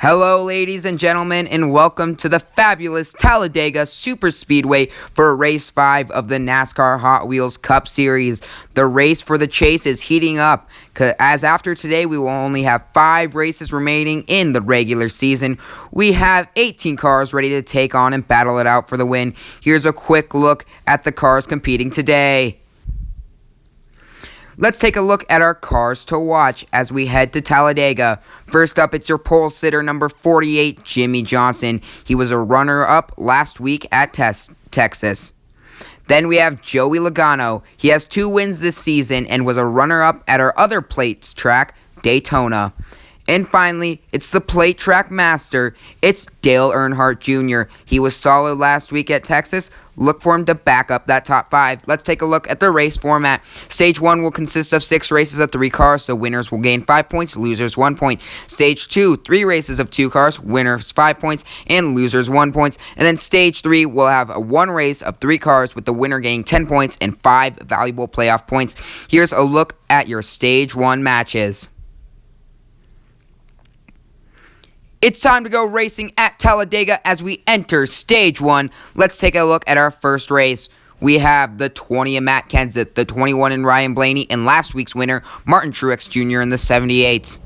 Hello, ladies and gentlemen, and welcome to the fabulous Talladega Superspeedway for Race 5 of the NASCAR Hot Wheels Cup Series. The race for the chase is heating up, as after today we will only have 5 races remaining in the regular season. We have 18 cars ready to take on and battle it out for the win. Here's a quick look at the cars competing today. Let's take a look at our cars to watch as we head to Talladega. First up, it's your pole sitter, number 48, Jimmie Johnson. He was a runner-up last week at Texas. Then we have Joey Logano. He has 2 wins this season and was a runner-up at our other plates track, Daytona. And finally, it's the plate track master. It's Dale Earnhardt Jr. He was solid last week at Texas. Look for him to back up that top 5. Let's take a look at the race format. Stage 1 will consist of 6 races of 3 cars, so winners will gain 5 points, losers 1 point. Stage 2, 3 races of 2 cars, winners 5 points, and losers 1 point. And then Stage 3 will have 1 race of 3 cars with the winner gaining 10 points and 5 valuable playoff points. Here's a look at your Stage 1 matches. It's time to go racing at Talladega as we enter Stage 1. Let's take a look at our first race. We have the 20 in Matt Kenseth, the 21 in Ryan Blaney, and last week's winner, Martin Truex Jr. in the 78.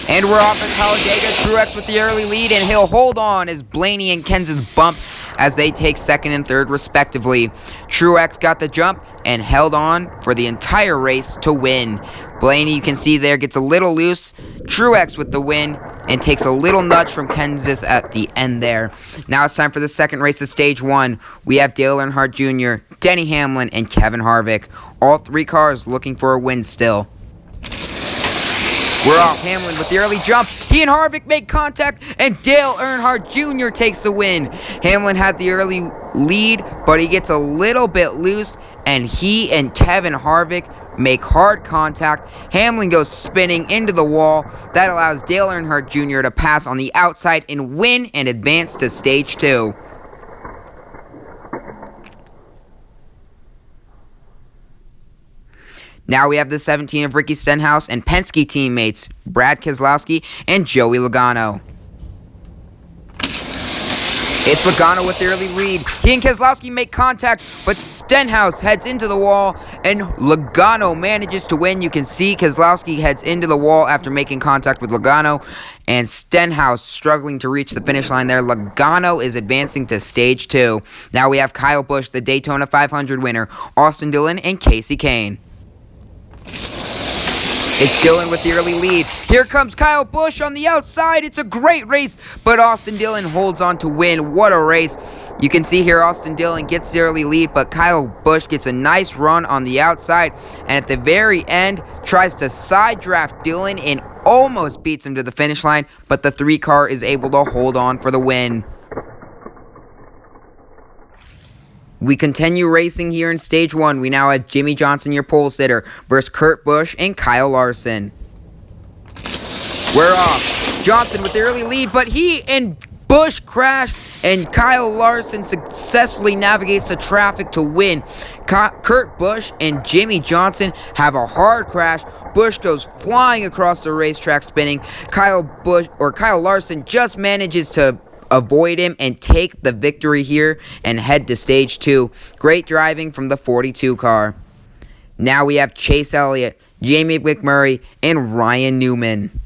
And we're off at Talladega. Truex with the early lead, and he'll hold on as Blaney and Kenseth bump as they take second and third respectively. Truex got the jump and held on for the entire race to win. Blaney, you can see there, gets a little loose. Truex with the win and takes a little nudge from Kenseth at the end there. Now it's time for the second race of Stage 1. We have Dale Earnhardt Jr., Denny Hamlin, and Kevin Harvick. All 3 cars looking for a win still. We're off. Hamlin with the early jump. He and Harvick make contact, and Dale Earnhardt Jr. takes the win. Hamlin had the early lead, but he gets a little bit loose, and he and Kevin Harvick make hard contact. Hamlin goes spinning into the wall. That allows Dale Earnhardt Jr. to pass on the outside and win and advance to Stage 2. Now we have the 17 of Ricky Stenhouse and Penske teammates, Brad Keselowski and Joey Logano. It's Logano with the early lead. He and Keselowski make contact, but Stenhouse heads into the wall, and Logano manages to win. You can see Keselowski heads into the wall after making contact with Logano, and Stenhouse struggling to reach the finish line there. Logano is advancing to Stage 2. Now we have Kyle Busch, the Daytona 500 winner, Austin Dillon, and Kasey Kahne. It's Dillon with the early lead. Here comes Kyle Busch on the outside. It's a great race, but Austin Dillon holds on to win. What a race. You can see here Austin Dillon gets the early lead, but Kyle Busch gets a nice run on the outside, and at the very end tries to side draft Dillon and almost beats him to the finish line, but the 3 car is able to hold on for the win. We continue racing here in Stage 1. We now have Jimmie Johnson, your pole sitter, versus Kurt Busch and Kyle Larson. We're off. Johnson with the early lead, but he and Busch crash, and Kyle Larson successfully navigates the traffic to win. Kurt Busch and Jimmie Johnson have a hard crash. Busch goes flying across the racetrack spinning. Kyle Larson just manages to avoid him and take the victory here and head to Stage 2. Great driving from the 42 car. Now we have Chase Elliott, Jamie McMurray, and Ryan Newman.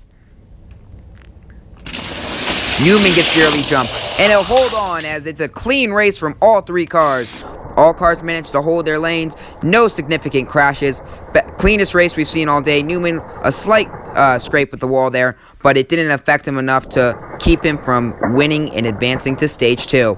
Newman gets the early jump, and he'll hold on as it's a clean race from all 3 cars. All cars managed to hold their lanes, no significant crashes. Cleanest race we've seen all day. Newman, a slight scrape with the wall there, but it didn't affect him enough to keep him from winning and advancing to Stage 2.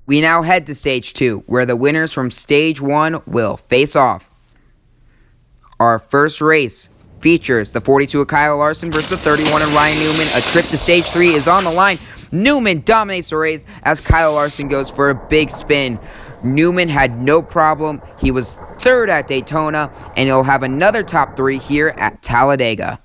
We now head to Stage 2, where the winners from Stage 1 will face off. Our first race features the 42 of Kyle Larson versus the 31 of Ryan Newman. A trip to Stage 3 is on the line. Newman dominates the race as Kyle Larson goes for a big spin. Newman had no problem. He was 3rd at Daytona, and he'll have another top 3 here at Talladega.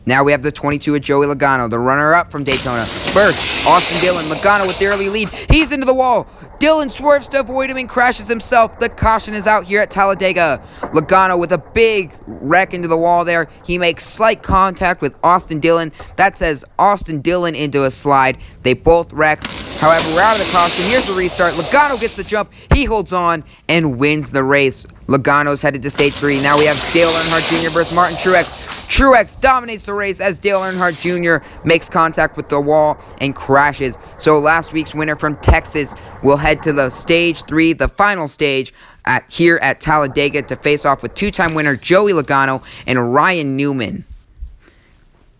Now we have the 22 of Joey Logano, the runner-up from Daytona. First, Austin Dillon. Logano with the early lead. He's into the wall. Dillon swerves to avoid him and crashes himself. The caution is out here at Talladega. Logano with a big wreck into the wall there. He makes slight contact with Austin Dillon. That says Austin Dillon into a slide. They both wreck. However, we're out of the caution. Here's the restart. Logano gets the jump. He holds on and wins the race. Logano's headed to stage 3. Now we have Dale Earnhardt Jr. versus Martin Truex. Truex dominates the race as Dale Earnhardt Jr. makes contact with the wall and crashes. So last week's winner from Texas will head to the stage 3, the final stage, here at Talladega to face off with two-time winner Joey Logano and Ryan Newman.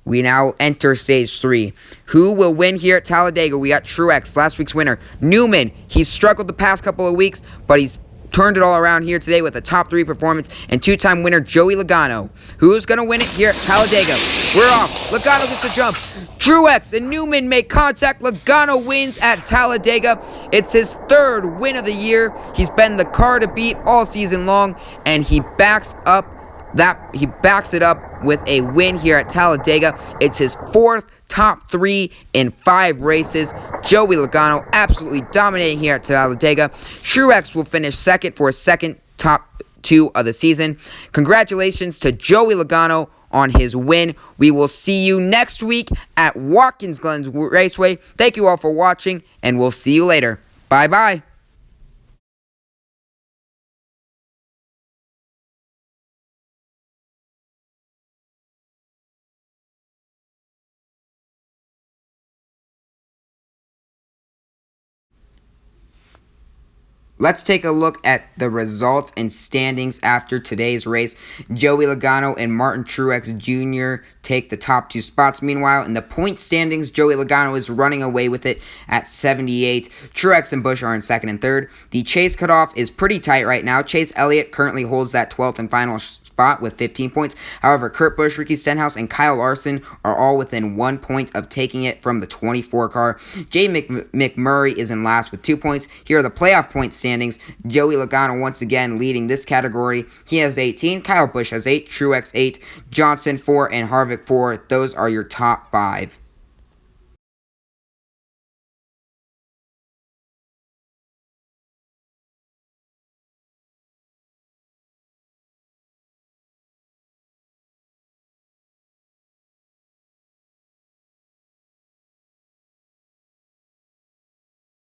We now enter stage 3. Who will win here at Talladega? We got Truex, last week's winner. Newman, he's struggled the past couple of weeks, but he's turned it all around here today with a top 3 performance, and two-time winner Joey Logano. Who's going to win it here at Talladega? We're off. Logano gets the jump. Truex and Newman make contact. Logano wins at Talladega. It's his 3rd win of the year. He's been the car to beat all season long, and he backs it up with a win here at Talladega. It's his 4th top 3 in 5 races. Joey Logano absolutely dominating here at Talladega. Truex will finish 2nd for his 2nd top 2 of the season. Congratulations to Joey Logano on his win. We will see you next week at Watkins Glen Raceway. Thank you all for watching, and we'll see you later. Bye-bye. Let's take a look at the results and standings after today's race. Joey Logano and Martin Truex Jr. take the top 2 spots. Meanwhile, in the point standings, Joey Logano is running away with it at 78. Truex and Busch are in 2nd and 3rd. The chase cutoff is pretty tight right now. Chase Elliott currently holds that 12th and final spot with 15 points. However, Kurt Busch, Ricky Stenhouse, and Kyle Larson are all within 1 point of taking it from the 24 car. Jay McMurray is in last with 2 points. Here are the playoff point standings. Joey Logano once again leading this category. He has 18. Kyle Busch has 8. Truex 8. Johnson 4. And Harvick 4. Those are your top 5.